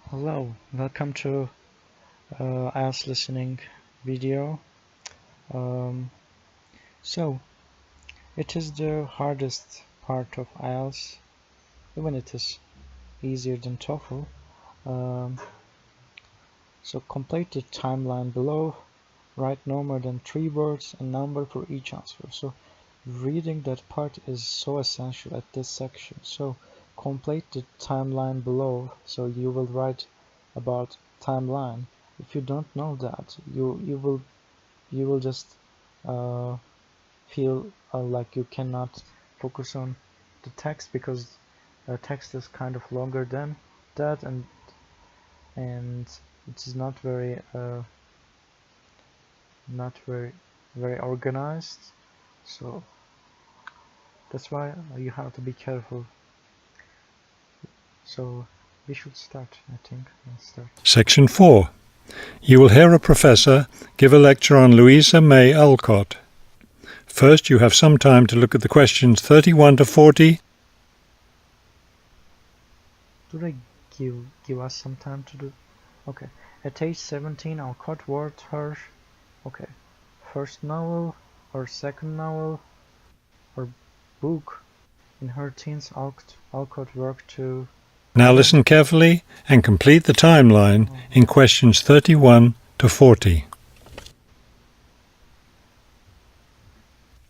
Hello, welcome to IELTS listening video. Um, so, it is the hardest part of IELTS, even it is easier than TOEFL. Um, so complete the timeline below, write no more than 3 words and number for each answer. So reading that part is so essential at this section. So complete the timeline below, so you will write about timeline. If you don't know that, you will just feel like you cannot focus on the text, because text is kind of longer than that, and it is not very organized. So that's why you have to be careful. So we should start, I think. Let's start. Section 4. You will hear a professor give a lecture on Louisa May Alcott. First, you have some time to look at the questions 31 to 40. Do they give us some time to do? Okay. At age 17, Alcott wrote her first novel or second novel or book. In her teens, Alcott worked to... Now listen carefully and complete the timeline in questions 31 to 40.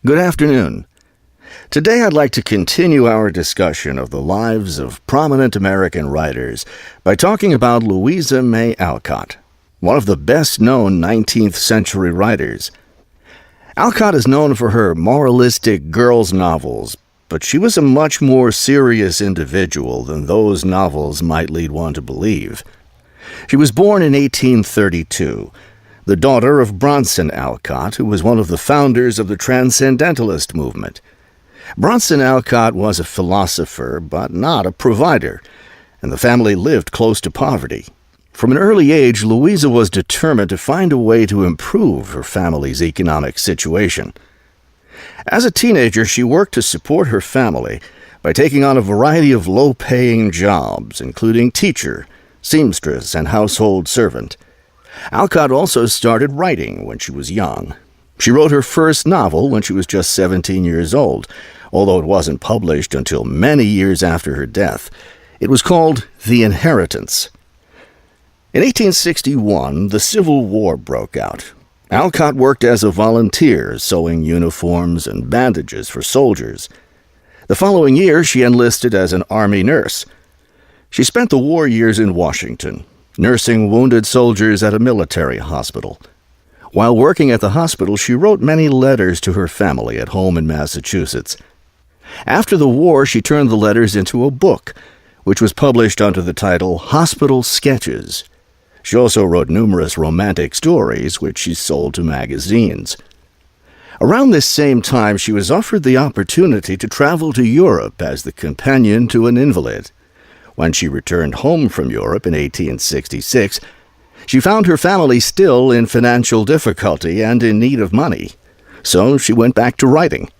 Good afternoon. Today I'd like to continue our discussion of the lives of prominent American writers by talking about Louisa May Alcott, one of the best-known 19th century writers. Alcott is known for her moralistic girls' novels, but she was a much more serious individual than those novels might lead one to believe. She was born in 1832, the daughter of Bronson Alcott, who was one of the founders of the Transcendentalist movement. Bronson Alcott was a philosopher, but not a provider, and the family lived close to poverty. From an early age, Louisa was determined to find a way to improve her family's economic situation. As a teenager, she worked to support her family by taking on a variety of low-paying jobs, including teacher, seamstress, and household servant. Alcott also started writing when she was young. She wrote her first novel when she was just 17 years old, although it wasn't published until many years after her death. It was called The Inheritance. In 1861, the Civil War broke out. Alcott worked as a volunteer, sewing uniforms and bandages for soldiers. The following year, she enlisted as an Army nurse. She spent the war years in Washington, nursing wounded soldiers at a military hospital. While working at the hospital, she wrote many letters to her family at home in Massachusetts. After the war, she turned the letters into a book, which was published under the title Hospital Sketches. She also wrote numerous romantic stories, which she sold to magazines. Around this same time, she was offered the opportunity to travel to Europe as the companion to an invalid. When she returned home from Europe in 1866, she found her family still in financial difficulty and in need of money, so she went back to writing.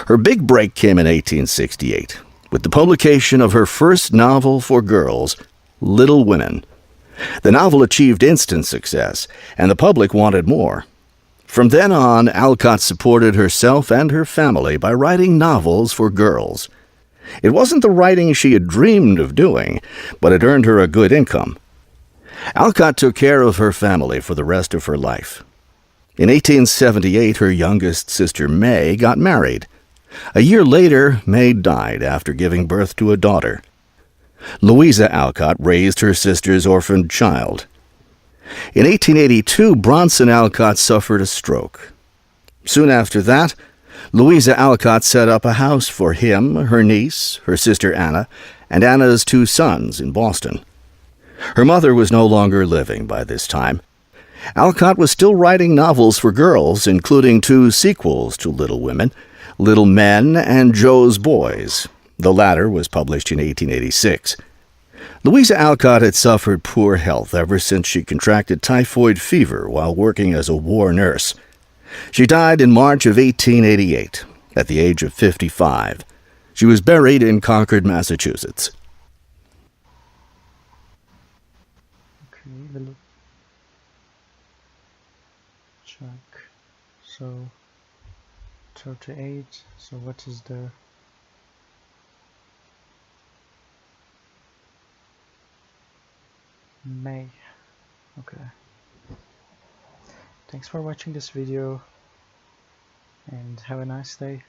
Her big break came in 1868, with the publication of her first novel for girls, Little Women. The novel achieved instant success, and the public wanted more. From then on, Alcott supported herself and her family by writing novels for girls. It wasn't the writing she had dreamed of doing, but it earned her a good income. Alcott took care of her family for the rest of her life. In 1878, her youngest sister May got married. A year later, May died after giving birth to a daughter. Louisa Alcott raised her sister's orphaned child. In 1882, Bronson Alcott suffered a stroke. Soon after that, Louisa Alcott set up a house for him, her niece, her sister Anna, and Anna's 2 sons in Boston. Her mother was no longer living by this time. Alcott was still writing novels for girls, including 2 sequels to Little Women, Little Men and Joe's Boys. The latter was published in 1886. Louisa Alcott had suffered poor health ever since she contracted typhoid fever while working as a war nurse. She died in March of 1888, at the age of 55. She was buried in Concord, Massachusetts. will check. So 38. So what is the May? Okay. Thanks for watching this video and have a nice day.